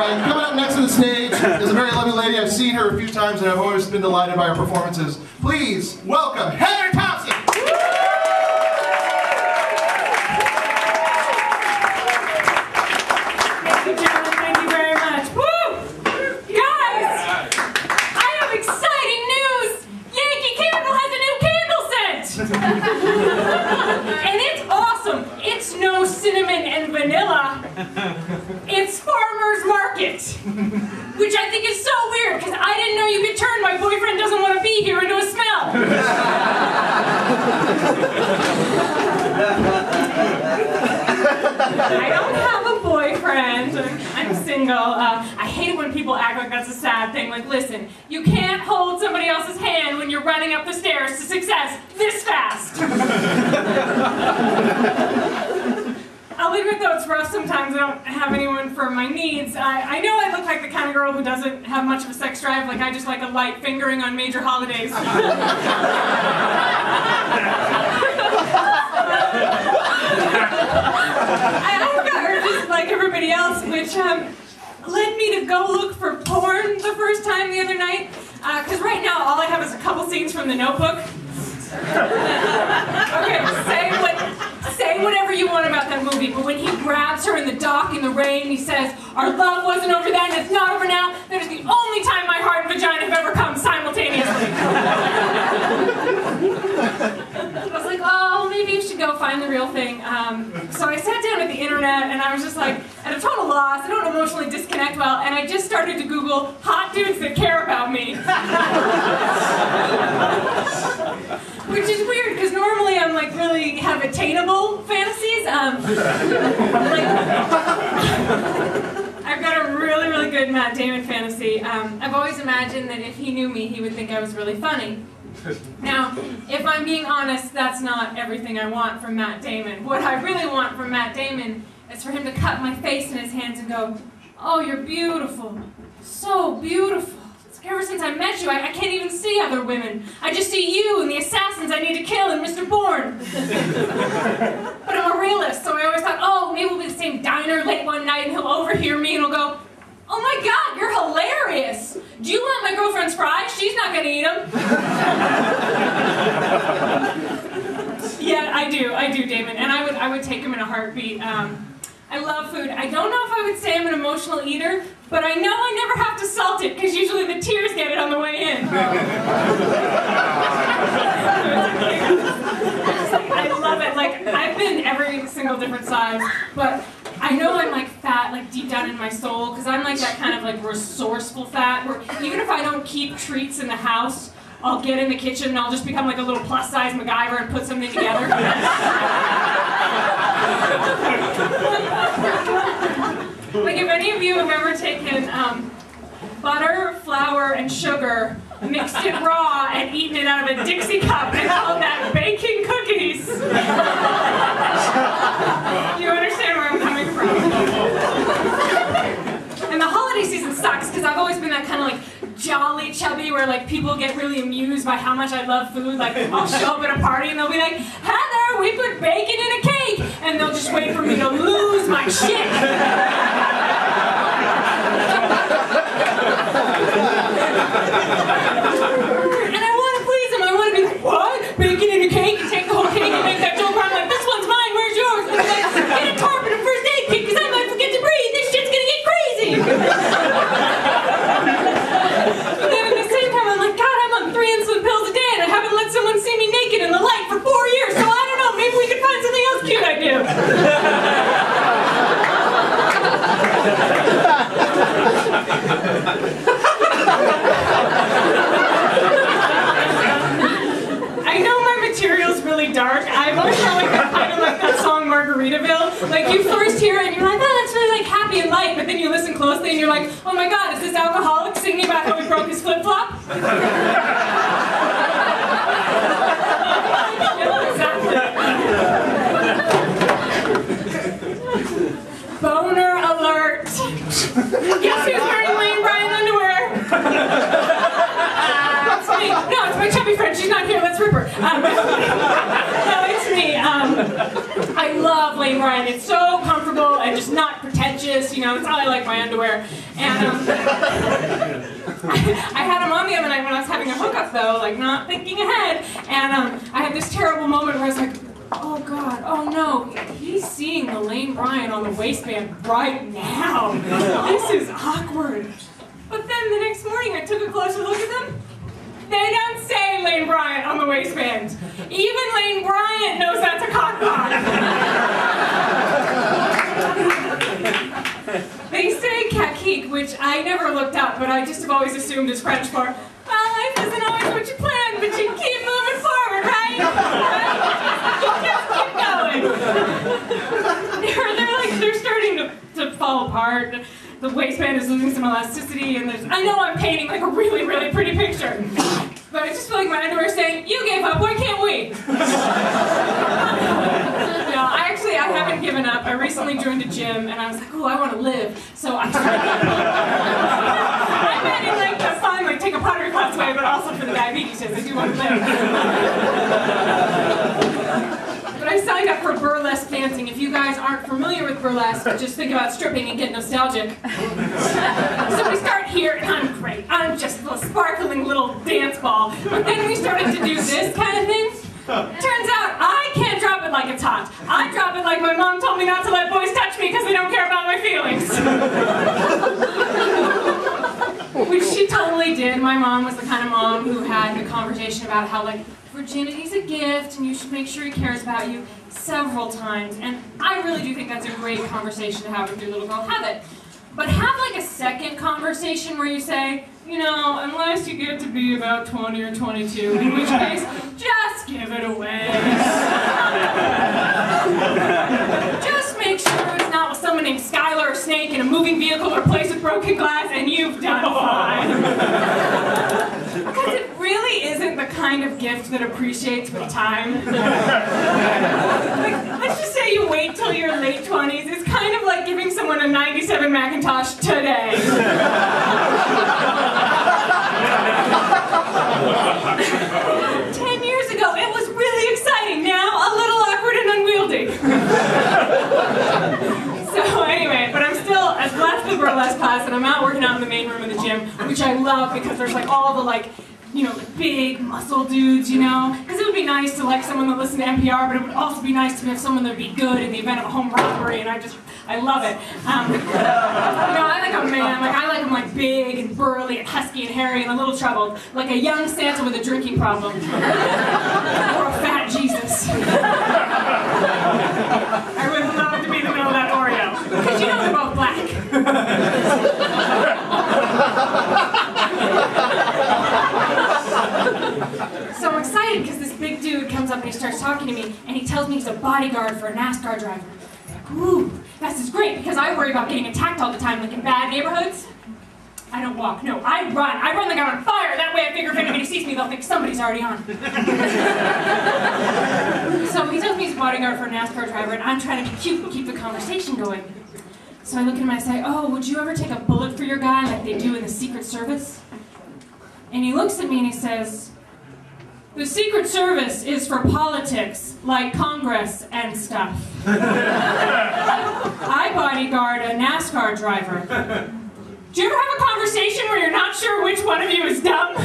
right, coming up next to the stage is a very lovely lady. I've seen her a few times and I've always been delighted by her performances. Please welcome Heather Thomson. Thank you, gentlemen. Thank you very much. Woo! Guys, I have exciting news. Yankee Candle has a new candle scent. And it's awesome. It's no cinnamon and vanilla. It's Farmer's Market. Which I think is so weird, because I didn't know you could turn my boyfriend doesn't want to be here into a smell. I don't have a boyfriend. I'm single. I hate it when people act like that's a sad thing. Like, listen, you can't hold somebody else's hand when you're running up the stairs to success this fast. I'll admit though, it's rough sometimes. I don't have anyone for my needs. I know I look like the kind of girl who doesn't have much of a sex drive. Like, I just like a light fingering on major holidays. I've got urges like everybody else, which led me to go look for porn the first time the other night. Because right now, all I have is a couple scenes from The Notebook. Okay, say whatever you want about that movie, but when he grabs her in the dock in the rain, he says, "Our love wasn't over then, it's not over now. That is the only time my heart and vagina have ever come simultaneously." I was like, oh, maybe you should go find the real thing. So I sat down at the internet and I was just like, at a total loss. I don't emotionally disconnect well, and I just started to Google hot dudes that care about me. Which is weird, because normally I'm like really have attainable fantasies. I've got a really, really good Matt Damon fantasy. I've always imagined that if he knew me, he would think I was really funny. Now, if I'm being honest, that's not everything I want from Matt Damon. What I really want from Matt Damon is for him to cut my face in his hands and go, "Oh, you're beautiful, so beautiful. Ever since I met you, I can't even see other women. I just see you and the assassins I need to kill and Mr. Bourne." But I'm a realist, so I always thought, oh, maybe we'll be at the same diner late one night and he'll overhear me and he'll go, "Oh my God, you're hilarious. Do you want my girlfriend's fries? She's not going to eat them." Yeah, I do, Damon, and I would take him in a heartbeat. I love food. I don't know if I would say I'm an emotional eater, but I know I never have to salt it, because usually the tears get it on the way in. I love it. Like, I've been every single different size, but I know I'm like fat, like deep down in my soul, because I'm like that kind of like resourceful fat, where even if I don't keep treats in the house, I'll get in the kitchen and I'll just become like a little plus-size MacGyver and put something together. Like, if any of you have ever taken butter, flour, and sugar, mixed it raw, and eaten it out of a Dixie cup and called that baking cookies, you understand where I'm coming from. And the holiday season sucks, because I've always been that kind of like jolly chubby where like people get really amused by how much I love food. Like, I'll show up at a party and they'll be like, "Heather, we put bacon in a cake," and they'll just wait for me to lose my shit. And I want to please them. I want to be like, "What? Bacon in a cake?" And take the whole cake and make that joke where I'm like, "This one's mine, where's yours?" And like, "Get a carpet and first aid kit, because I might forget to breathe. This shit's gonna get crazy." But then at the same time, I'm like, God, I'm on 3 insulin pills a day and I haven't let someone see me naked in the light for 4 years, so I don't know, maybe we could find something else cute I do. I know my material's really dark. I've always felt like I'm kind of like that song Margaritaville. Like, you first hear it and you're like, oh, that's really like happy and light, but then you listen closely and you're like, oh my God, is this alcoholic singing about how he broke his flip-flop? Exactly. Boner alert. Guess who's wearing Lane Bryant underwear? It's me. No, it's my chubby friend. She's not here. Let's rip her. No, it's me. I love Lane Bryant. It's so comfortable and just not pretentious. stretches, you know, that's how I like my underwear. And I had them on the other night when I was having a hookup though, like not thinking ahead, and I had this terrible moment where I was like, oh God, oh no, he's seeing the Lane Bryant on the waistband right now. This is awkward. But then the next morning I took a closer look at them. They don't say Lane Bryant on the waistband. Even Lane Bryant knows that's a cock block. They say cacique, which I never looked up, but I just have always assumed is French for, well, life isn't always what you planned, but you keep moving forward, right? Just keep going. They're starting to fall apart. The waistband is losing some elasticity, and I know I'm painting like a really, really pretty picture, but I just feel like my underwear is saying, you gave up, why can't we? No, I haven't given up. I recently joined a gym, and I was like, oh, I want to live, so I meant in like the fun, like take a pottery class way, but also for the diabetes test, I do want to live. But I signed up for burlesque dancing. If you guys aren't familiar with burlesque, just think about stripping and get nostalgic. So we start here, and I'm great. I'm just a sparkling little dance ball. But then we started to do this kind of thing. Turns out I can't drop it like it's hot. I drop it like my mom told me not to let boys touch me because they don't care about my feelings. Which she totally did. My mom was the kind of mom who had a conversation about how, like, virginity's a gift and you should make sure he cares about you several times. And I really do think that's a great conversation to have with your little girl. Have it. But have like a second conversation where you say, you know, unless you get to be about 20 or 22, in which case, just give it away. Just make sure it's not with someone named Skylar or Snake in a moving vehicle or a place with broken glass, and you've done fine. Because it really isn't the kind of gift that appreciates with time. Like, let's just say you wait till your late 20s. It's kind of like giving someone a 97 Macintosh today. 10 years ago, it was really exciting. Now, a little awkward and unwieldy. So anyway, but I'm still, as last the burlesque class, and I'm out working out in the main room of the gym, which I love because there's like all the like, you know, the big muscle dudes, you know? Because it would be nice to like someone that listened to NPR, but it would also be nice to have someone that would be good in the event of a home robbery, and I love it. You know, I like a man, like I like him like big and burly and husky and hairy and a little troubled, like a young Santa with a drinking problem. Or a fat Jesus. I would love to be in the middle of that Oreo. Because you know they're both black. So I'm excited because this big dude comes up and he starts talking to me and he tells me he's a bodyguard for a NASCAR driver. Ooh, this is great because I worry about getting attacked all the time, like in bad neighborhoods. I don't walk, no, I run. I run like I'm on fire. That way I figure if anybody sees me, they'll think somebody's already on. So he tells me he's a bodyguard for a NASCAR driver and I'm trying to be cute and keep the conversation going. So I look at him and I say, oh, would you ever take a bullet for your guy like they do in the Secret Service? And he looks at me and he says, the Secret Service is for politics, like Congress and stuff. I bodyguard a NASCAR driver. Do you ever have a conversation where you're not sure which one of you is dumb?